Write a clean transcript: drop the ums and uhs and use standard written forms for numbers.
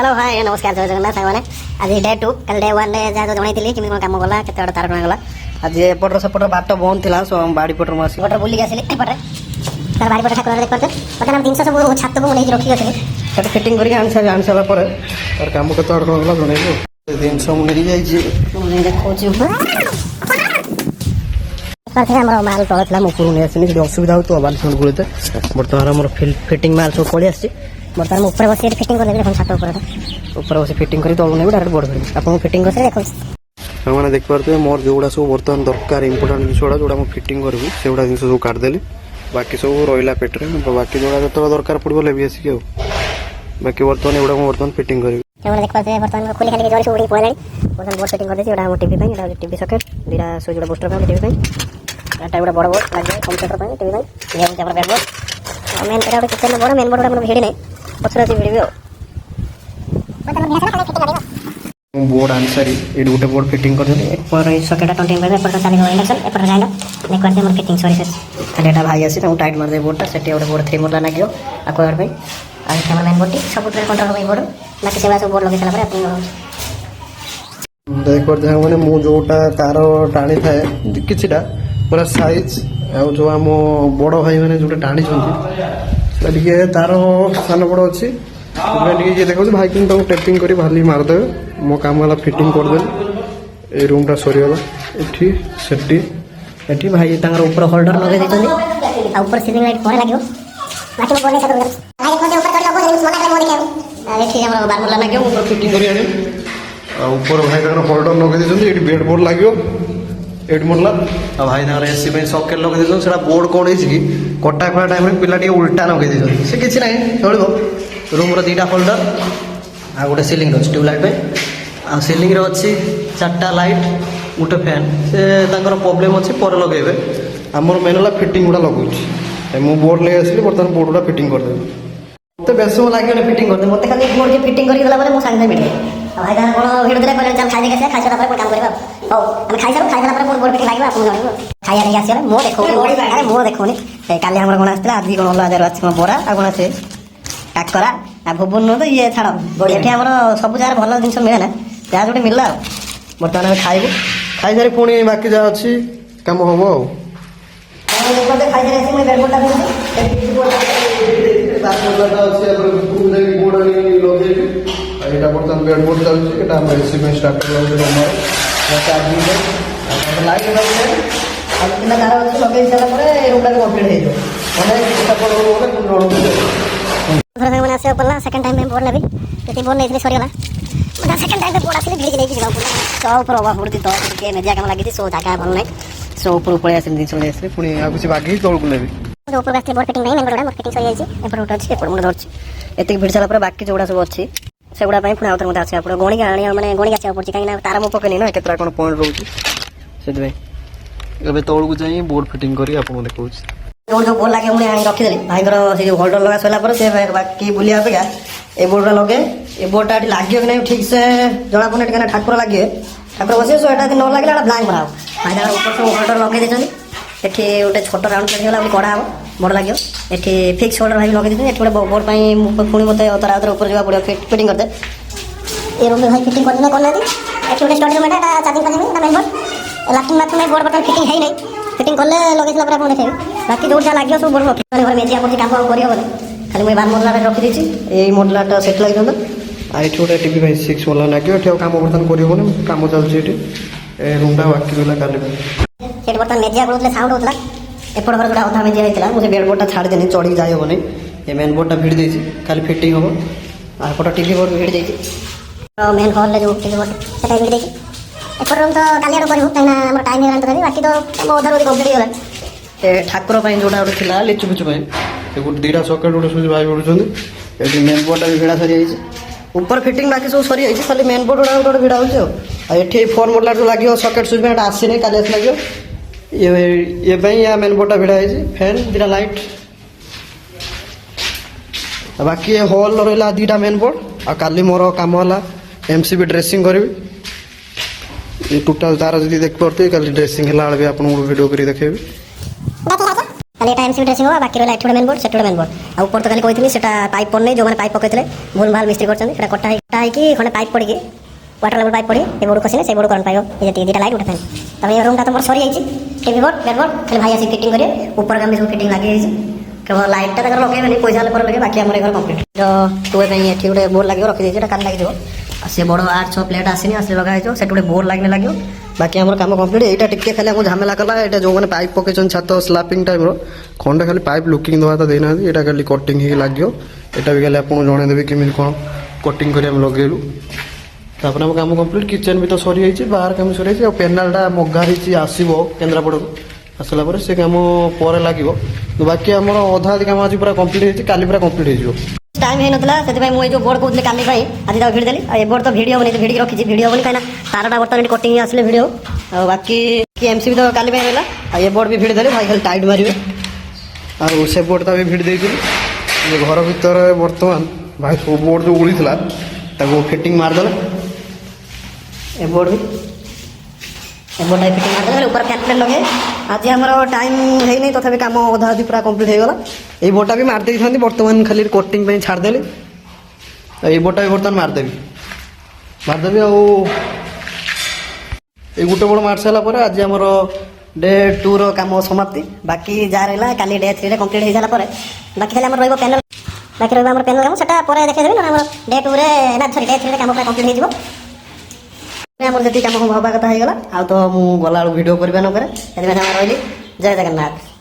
Hello hi नमस्कार जय जगन्नाथ साइमाने आज डे 2 कल डे 1 रे जा जणाइली किमि काम गला केते तार गला आज एपटर सेपटर बाट बंद थिला सो हम बाड़ी पटर मासी पटर बुली गेसली एपटर तार बाड़ी पटर ठाकुर देख परते पता नाम 300 सब छात को नै रखी गसली सेट फिटिंग करी आन साला पर तार काम केते गला जणाइलो 300 मुनि जाई छी मुनि देखौ छी पर थे हमर माल तळथला मुपुर नै आसनी असुविधा हो तो बाल फोन गुलेते बर्तमान हमर फिटिंग माल सब पड़ी आसी बर्तमान ऊपर बस फिटिंग कर ले छात ऊपर बस फिटिंग करी तळु नै डायरेक्ट बोर्ड करी आपन फिटिंग कर देखौ हमने देख पारते मोर जोड़ा सब बर्तमान दरकार इंपोर्टेंट जिसोड़ा जोड़ा हम फिटिंग करबी सेउडा जिंस सब काट देली बाकी सब रोइला पेटरे बाकी जोड़ा जतो दरकार पड़बो लेबी आसी के बाकी बर्तमान एउडा हम बर्तमान फिटिंग करबी हमने देख पारते बर्तमान खोली खाली जोड़ी उड़ी पळाली बर्तमान बोर्ड सेटिंग कर देसी एडा हम टीवी पे एडा टीवी सॉकेट दिरा सो जोड़ा बूस्टर पे टीवी पे एटा एडा बड़ बोर्ड लागे कंप्यूटर पे टीवी पे ये हमर बेड बोर्ड मेन एडा किचन में बड़ मेन बोर्ड हमर भिड़ी नै पछरा से भिड़ी बोर्ड आंसर ये गोटे बोर्ड फिटिंग कर देले पर सॉकेट काउंटिंग कर पर चाली इंडक्शन पर जाइना ने करते हमर फिटिंग सॉरी से खाली एटा भाई आसी हम टाइट मार दे बोर्ड सेटे ओटे बोर्ड 3 मोरला लागियो आ कोर पे आ हमर मेन बोर्ड सब ट्रे कंट्रोल होई बोर्ड बाकी सेवा सब बोर्ड लगे सला पर अपन देख करते हम माने मु जोटा तार टाणी थाए किछिटा पूरा साइज आ जो हम बड़ भाई माने जोटा टाणी छथि सेटिके तार सान बड़ अछि ये देखो भाई कि टेपिंग करी भाली मारदे मो काम वाला फिटिंग कर दे ए रूम टा सरी वाला एठी सेटी एठी भाई तांगर ऊपर होल्डर लगे देतनी आ ऊपर सीलिंग लाइट कोन लागियो बाकी बोले सब भाई कोन ऊपर कर लगो मोना करे मोनी के एठी हमर बार मोला लागियो ऊपर फिटिंग करी आनी आ ऊपर भाई तांगर होल्डर लगे देतनी एठी बेड बोर्ड लागियो एड मोरला आ भाई तांगर एसी पे सॉकेट लगे देतन सेटा बोर्ड कोन हिस की कटा खड़ा टाइम रे पिला टी उल्टा लगे देतन से किछ नै चलबो रूम रो दीटा होल्डर आ गोटे सीलिंग रो ट्यूब लाइट पे आ सीलिंग रो अछि चारटा लाइट गोटे फैन से तांकर प्रॉब्लम अछि पर लगेबे हमर मेनला फिटिंग गुडा लगउ छी मु बोर्ड ले आसली बर्तन बोर्ड गुडा फिटिंग कर दे मते बेसो लागे फिटिंग कर दे मते खाली बोर्ड के फिटिंग करी गला बारे मो संगे मिले आ भाई दान कोन वीडियो दे पर हम खाइ के से खाइ छला पर काम करबा हो हम खाइ छला पर बोर्ड फिटिंग लागबा अपन जानबो खाइया नहीं आसी मो देखो अरे मो देखोनी काली हमर कोन आस्ते आधी कोन 11000 अछि बोरा आ कोन से काकरा आ भुवन न तो ये छाड़ एठी हमर सब जार भल जिंस मिले ना जा जोटे मिलला बर्तमान हम खाइबो खाइ सारी पुणी बाकी जा अछि काम होबो आ देखो ते खाइ सारी मैं बेड बोर्ड बाकी बोर्ड अछि अपन पूरे बोर्ड नि लगे एटा बर्तमान बेड बोर्ड चल छी एटा हम एसी स्टार्ट कर हमर चार्जिंग पे लाइट लगे अब बिना तार अछि लगे सारा पर रूम टा कंप्लीट हे जो माने एटा पर बोले कंट्रोल थोड़ा मैंने आसे पल्ला सेकंड टाइम में बोर्ड लेबी केती बोर्ड नै सरी गला मतलब सेकंड टाइम पे बोर्ड आसी भिड़ी नै कि जाऊ तो ऊपर ओवा पड़ती तो के मेजिया काम लागि सो जागा भल नै सो ऊपर ऊपर आसी दिन चले आसी पुनी आ कुछ बाकी तोल को लेबी तो ऊपर आसी बोर्ड फिटिंग नै मैं बोर्ड फिटिंग सरी जाई छी एपर उठ अछि एपर मुंड धरछि एते भिड़ साला पर बाकी जोड़ा सब अछि सेगुडा पई पुनी आउतर मते आसी आपण गोणी गाणी माने गोणी आसी पड़छि काई ना तार मो पकनी ना केतरा कोन पॉइंट रहउछि सेत भाई एबे तोल को जाई बोर्ड फिटिंग करी आपण देखौछि जो बोर्ड लागे मुझे आनी रखी देली भाई से जो होल्डर लगा सला पर से बाकी बुलिया अपेक्षा ए बोर्ड लगे ए बोर्ड लागियो कि नहीं ठीक से जना पड़े टिके ठाकुर लगे ठाकुर बसे सो एटा न लागले एटा ब्लैंक बनाओ भाई दार ऊपर से होल्डर लगे देछनी एठी गोटे छोट राउंड चली गला कड़ा हम बड़ लागियो एठी फिक्स होल्डर भाई लगे देछनी एठी गोटे बोर्ड पई पुणी मते तार आदर ऊपर जवा पड़ियो फिटिंग कर दे ए रूम में भाई फिटिंग करना कोन नादी एठी गोटे स्टडी रूम एटा चार्जिंग करनी ना मेन बोर्ड लास्ट में में बोर्ड बटन फिटिंग है नहीं फिटिंग करले लगे सला पर आपण देखै बाकी जोर जा लागियो सब बोर्ड रखि माने घर मेजिया पर काम करियो बोले खाली मैं बार मोडला रखि देछि ए मोडलाटा सेट लागि दंदा आ एठी गोटे टीवी भाई 6 वाला लागियो एठी काम बर्तन करियो बोले काम चल छी एठी ए रूम टा बाकी रहला काले सेट बर्तन मेजिया करले साउंड होतला एपड़ घर गुडा अधा मेजिया हेतला मुझे बेड बोर्ड टा छाड़ देनी चढ़ी जाय होने ए मेन बोर्ड टा भिड़ देछि खाली फिटिंग हो आ फोटो टीवी बोर्ड भिड़ देछि तो मेन हॉल ले जो टीवी बोर्ड सेटा भिड़ देछि एपड़ रूम तो काली आरो करियो काइना हमर टाइम हेरान तो बाकी तो मो उधर उधर कंप्लीट होला ए ठाकुर पई जोडा ओटे थिला लिचु पिचु पई ए गुड दीरा सॉकेट ओटे सुज भाई उडुछन एटी मेन बोर्ड भी भिड़ा सरी आइछ ऊपर फिटिंग बाकी सब सरी आइछ खाली मेन बोर्ड ओटे भिड़ा होछ आ एठी फोन मोडला जो लागियो सॉकेट सुज में आसी नै काले लागियो ये पई या मेन बोर्ड भिड़ा आइछ फैन दीरा लाइट बाकी हॉल रहला दीटा मेन बोर्ड आ काली मोर काम होला एमसीबी ड्रेसिंग करबी ये टोटल तार जदी देख परते कल ड्रेसिंग हला भी आपन वीडियो करी देखेबी खाली एटा एमसीबी ड्रेसिंग हो बाकी रहला एठोडे मेन बोर्ड सेठोडे मेन बोर्ड आ ऊपर तो खाली कहितली सेटा पाइप पड़ नै जो माने पाइप पकेतले भूल भाल मिस्त्री करछन सेटा कटा है कि खंडे पाइप पड़ी कि वाटर लेवल पाइप पड़ी ए बोर्ड कसिले से बोर्ड करंट पाइबो ए जे 2टा लाइट उठा तब ये रूम ता तो मोर सरी आइछि टीवी बोर्ड बेड बोर्ड खाली भाई आसी फिटिंग करिए ऊपर काम भी सब फिटिंग लागी आइछि केवल लाइट ता तकर लगे माने पैसा ले पर लगे बाकी हमर घर कंप्लीट तो टुवे पे एठी गुटे बोर्ड लागियो रखि देछि एटा कान लागि दियो आ से बड़ 8-6 प्लेट आसीनी आसे लगा है जो सेट गुटे बोर्ड लागने लागियो बाकी हमर काम कंप्लीट एटा टिके खाली हम झमेला कला एटा जो माने पाइप पकेचन छात स्लैपिंग टाइम रो खंडे खाली पाइप लुकिंग दवा ता देना एटा खाली कटिंग ही लागियो एटा भी खाली आपन जणे देबे किमिन कोन कटिंग करी हम लगेलु तापर हम काम कंप्लीट किचन भी तो सरी आइछि बाहर काम सरी आइछि और पेनालटा मगारिछि आसीबो केन्द्रापड़ आसला पर से काम पर लागिबो तो बाकी हमर अधा काम आज पूरा कंप्लीट होइछि काली पूरा कंप्लीट होइजो टाइम हे नतला सेति भाई मु जो बोर्ड कोथले काली भाई आज दा भिड देली ए बोर्ड तो वीडियो बनै वीडियो रखिछि वीडियो बनै काना तारटा बर्तन कटिंग आसले वीडियो और बाकी की एमसीबी तो काली भाई होला आ ए बोर्ड भी भिड देली भाई खाली टाइट मारिबे और से बोर्ड ता भी भिड देइछि ये घर भीतर वर्तमान भाई सो बोर्ड जो उड़ीथला ताको फिटिंग मार दला ए बोर्ड भी ए बोर्ड फिटिंग मार दला ऊपर फैन लगे आज हमर टाइम हे नै तथापि काम अधा आधी पूरा कंप्लीट हे गला ए बोर्डटा भी मार देइ थांदी वर्तमान खाली कोटिंग पे छाड़ देली ए बोर्डटा भी वर्तमान मार देबी आ ए गुटे बोर्ड मार साला पर आज हमर डे 2 रो काम समाप्ति बाकी जा रहला काली डे 3 रे कंप्लीट हे जाला पर बाकी खाली हमर रहइबो पैनल बाकी रहइबो हमर पैनल काम सेटा पर देखे देबे ना हमर डे 2 रे ना सॉरी डे 3 रे काम पूरा कंप्लीट हे जिवो हमर जति काम हवा कथा हे गला आ तो मु गला वीडियो करबे न करे एते हम रहली जय जगन्नाथ।